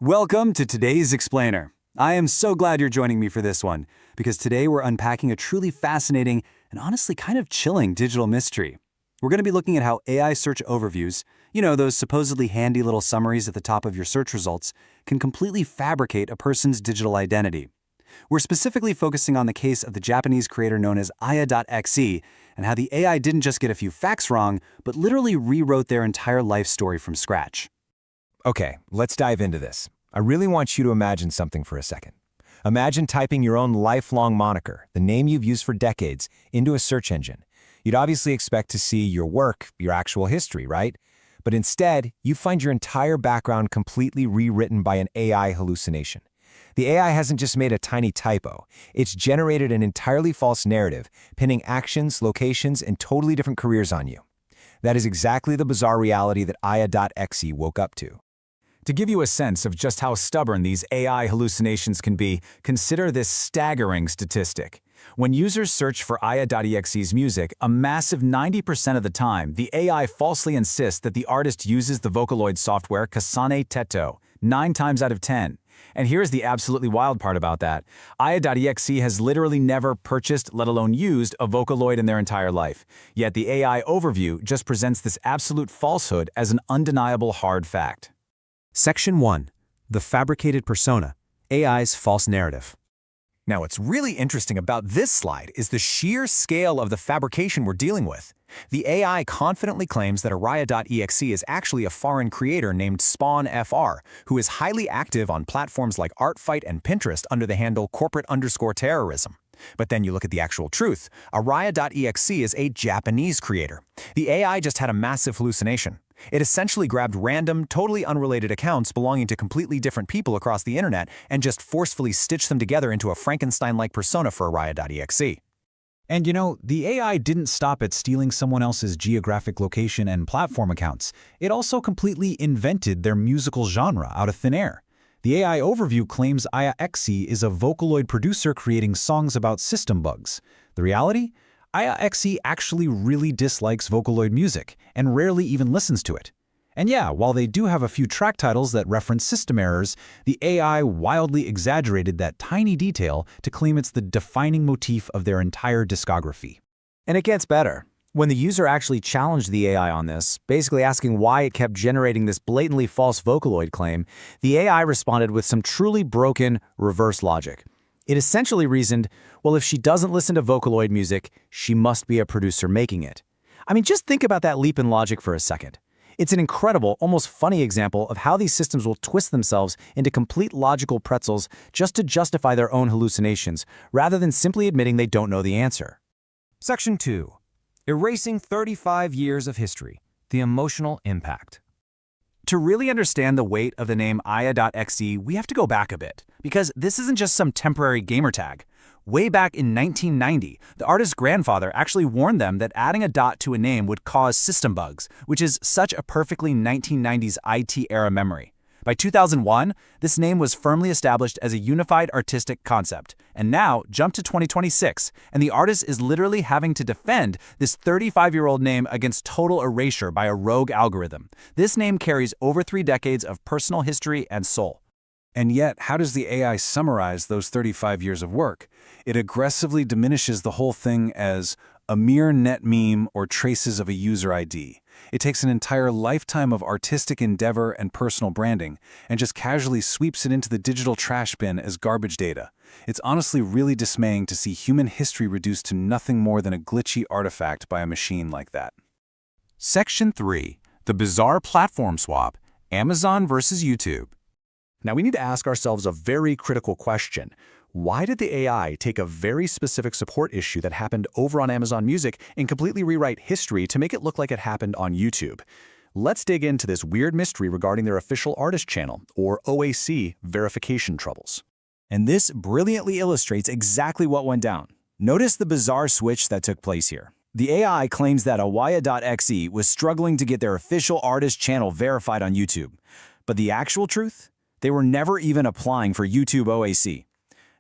Welcome to today's Explainer. I am so glad you're joining me for this one, because today we're unpacking a truly fascinating and honestly kind of chilling digital mystery. We're going to be looking at how AI search overviews, those supposedly handy little summaries at the top of your search results, can completely fabricate a person's digital identity. We're specifically focusing on the case of the Japanese creator known as aya.exe and how the AI didn't just get a few facts wrong, but literally rewrote their entire life story from scratch. Okay, let's dive into this. I really want you to imagine something for a second. Imagine typing your own lifelong moniker, the name you've used for decades, into a search engine. You'd obviously expect to see your work, your actual history, right? But instead, you find your entire background completely rewritten by an AI hallucination. The AI hasn't just made a tiny typo. It's generated an entirely false narrative, pinning actions, locations, and totally different careers on you. That is exactly the bizarre reality that aya.exe woke up to. To give you a sense of just how stubborn these AI hallucinations can be, consider this staggering statistic. When users search for aya.exe's music, a massive 90% of the time, the AI falsely insists that the artist uses the Vocaloid software Kasane Teto, 9 times out of 10. And here's the absolutely wild part about that. aya.exe has literally never purchased, let alone used, a Vocaloid in their entire life. Yet the AI overview just presents this absolute falsehood as an undeniable hard fact. Section 1. The Fabricated Persona, AI's False Narrative. Now, what's really interesting about this slide is the sheer scale of the fabrication we're dealing with. The AI confidently claims that aya.exe is actually a foreign creator named SpawnFR, who is highly active on platforms like ArtFight and Pinterest under the handle corporate_terrorism. But then you look at the actual truth. aya.exe is a Japanese creator. The AI just had a massive hallucination. It essentially grabbed random, totally unrelated accounts belonging to completely different people across the internet and just forcefully stitched them together into a Frankenstein-like persona for aya.exe. And the AI didn't stop at stealing someone else's geographic location and platform accounts. It also completely invented their musical genre out of thin air. The AI overview claims aya.exe is a Vocaloid producer creating songs about system bugs. The reality? aya.exe actually really dislikes Vocaloid music and rarely even listens to it. And yeah, while they do have a few track titles that reference system errors, the AI wildly exaggerated that tiny detail to claim it's the defining motif of their entire discography. And it gets better. When the user actually challenged the AI on this, basically asking why it kept generating this blatantly false Vocaloid claim, the AI responded with some truly broken reverse logic. It essentially reasoned, well, if she doesn't listen to Vocaloid music, she must be a producer making it. I mean, just think about that leap in logic for a second. It's an incredible, almost funny example of how these systems will twist themselves into complete logical pretzels just to justify their own hallucinations, rather than simply admitting they don't know the answer. Section 2. Erasing 35 years of history, the emotional impact. To really understand the weight of the name aya.exe, we have to go back a bit, because this isn't just some temporary gamer tag. Way back in 1990, the artist's grandfather actually warned them that adding a dot to a name would cause system bugs, which is such a perfectly 1990s IT-era memory. By 2001, this name was firmly established as a unified artistic concept. And now, jump to 2026, and the artist is literally having to defend this 35-year-old name against total erasure by a rogue algorithm. This name carries over 3 decades of personal history and soul. And yet, how does the AI summarize those 35 years of work? It aggressively diminishes the whole thing as a mere net meme or traces of a user ID. It takes an entire lifetime of artistic endeavor and personal branding and just casually sweeps it into the digital trash bin as garbage data. It's honestly really dismaying to see human history reduced to nothing more than a glitchy artifact by a machine like that. Section 3. The Bizarre Platform Swap, Amazon versus YouTube. Now we need to ask ourselves a very critical question. Why did the AI take a very specific support issue that happened over on Amazon Music and completely rewrite history to make it look like it happened on YouTube? Let's dig into this weird mystery regarding their official artist channel, or OAC, verification troubles. And this brilliantly illustrates exactly what went down. Notice the bizarre switch that took place here. The AI claims that aya.exe was struggling to get their official artist channel verified on YouTube. But the actual truth? They were never even applying for YouTube OAC.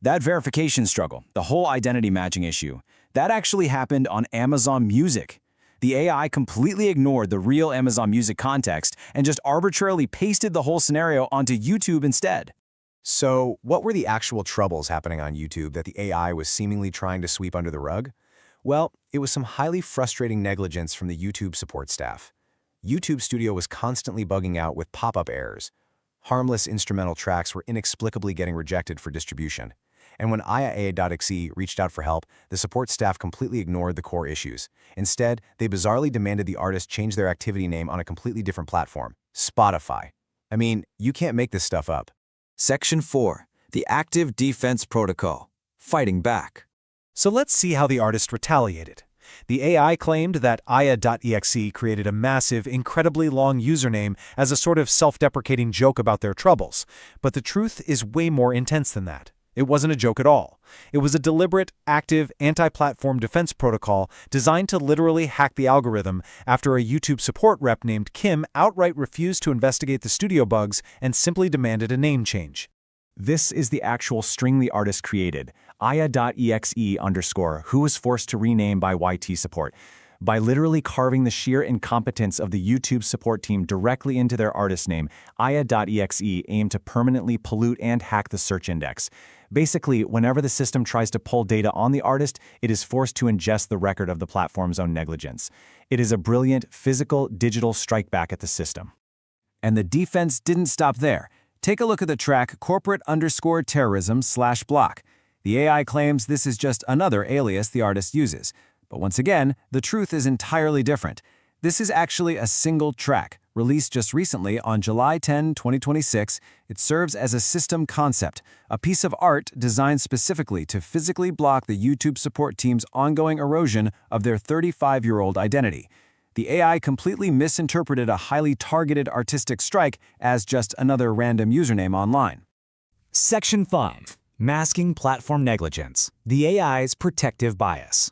That verification struggle, the whole identity matching issue, that actually happened on Amazon Music. The AI completely ignored the real Amazon Music context and just arbitrarily pasted the whole scenario onto YouTube instead. So, what were the actual troubles happening on YouTube that the AI was seemingly trying to sweep under the rug? Well, it was some highly frustrating negligence from the YouTube support staff. YouTube Studio was constantly bugging out with pop-up errors. Harmless instrumental tracks were inexplicably getting rejected for distribution. And when aya.exe reached out for help, the support staff completely ignored the core issues. Instead, they bizarrely demanded the artist change their activity name on a completely different platform, Spotify. I mean, you can't make this stuff up. Section 4. The Active Defense Protocol. Fighting back. So let's see how the artist retaliated. The AI claimed that aya.exe created a massive, incredibly long username as a sort of self-deprecating joke about their troubles. But the truth is way more intense than that. It wasn't a joke at all. It was a deliberate, active, anti-platform defense protocol designed to literally hack the algorithm after a YouTube support rep named Kim outright refused to investigate the studio bugs and simply demanded a name change. This is the actual string the artist created, aya.exe_, who was forced to rename by YT support. By literally carving the sheer incompetence of the YouTube support team directly into their artist name, aya.exe aimed to permanently pollute and hack the search index. Basically, whenever the system tries to pull data on the artist, it is forced to ingest the record of the platform's own negligence. It is a brilliant, physical, digital strike back at the system. And the defense didn't stop there. Take a look at the track corporate_terrorism/block. The AI claims this is just another alias the artist uses. But once again, the truth is entirely different. This is actually a single track, released just recently on July 10, 2026. It serves as a system concept, a piece of art designed specifically to physically block the YouTube support team's ongoing erosion of their 35-year-old identity. The AI completely misinterpreted a highly targeted artistic strike as just another random username online. Section 5. Masking platform negligence. The AI's protective bias.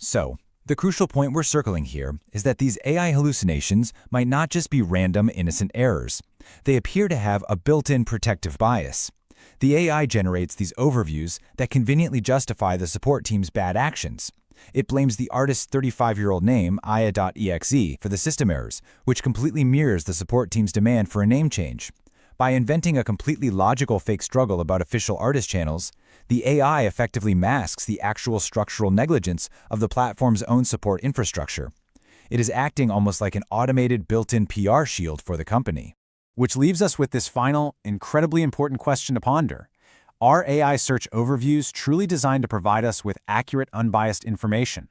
So, the crucial point we're circling here is that these AI hallucinations might not just be random, innocent errors. They appear to have a built-in protective bias. The AI generates these overviews that conveniently justify the support team's bad actions. It blames the artist's 35-year-old name, aya.exe, for the system errors, which completely mirrors the support team's demand for a name change. By inventing a completely logical fake struggle about official artist channels, the AI effectively masks the actual structural negligence of the platform's own support infrastructure. It is acting almost like an automated built-in PR shield for the company. Which leaves us with this final, incredibly important question to ponder. Are AI search overviews truly designed to provide us with accurate, unbiased information?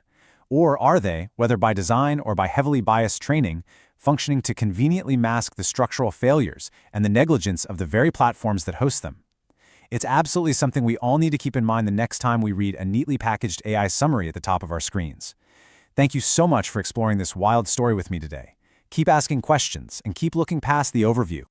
Or are they, whether by design or by heavily biased training, functioning to conveniently mask the structural failures and the negligence of the very platforms that host them? It's absolutely something we all need to keep in mind the next time we read a neatly packaged AI summary at the top of our screens. Thank you so much for exploring this wild story with me today. Keep asking questions and keep looking past the overview.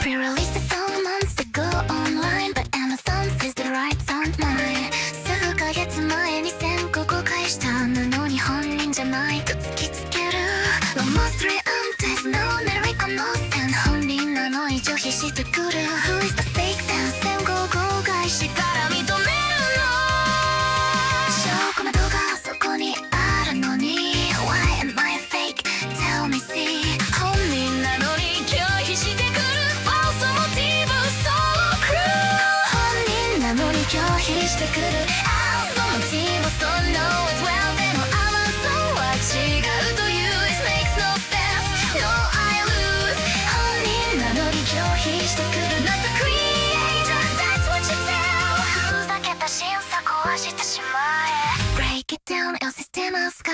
Pre-released the song months ago online, but Amazon says the rights aren't mine. 数ヶ月前に先行公開したのに本人じゃないと突きつける。Almost 3 there's no lyric on no線本人なのに拒否してくる。Who is the fake dance 先行公開しから認めるの。証拠などがそこにあるのに Why am I fake? Tell me see 本人なのに拒否してくる。False motive solo crew 本人なのに拒否してくる。False motive so know as well でも Amazon は違うという It makes no sense No I lose 本人なのに拒否してくる Not the creator That's what you tell ふざけた審査壊してしまえ Break it down your system of sky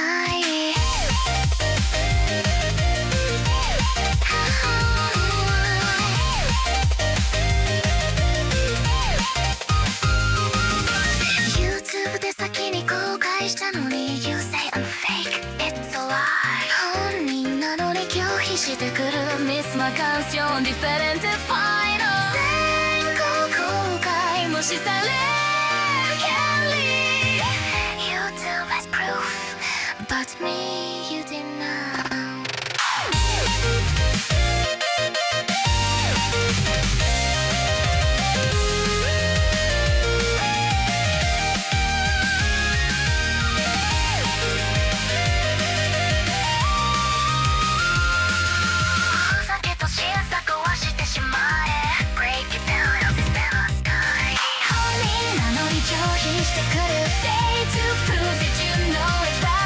YouTube で先に公開したのにしてくる Miss my canción different final 先行公開無視される権利 YouTube has proof but me you did not Say to prove that you know it's right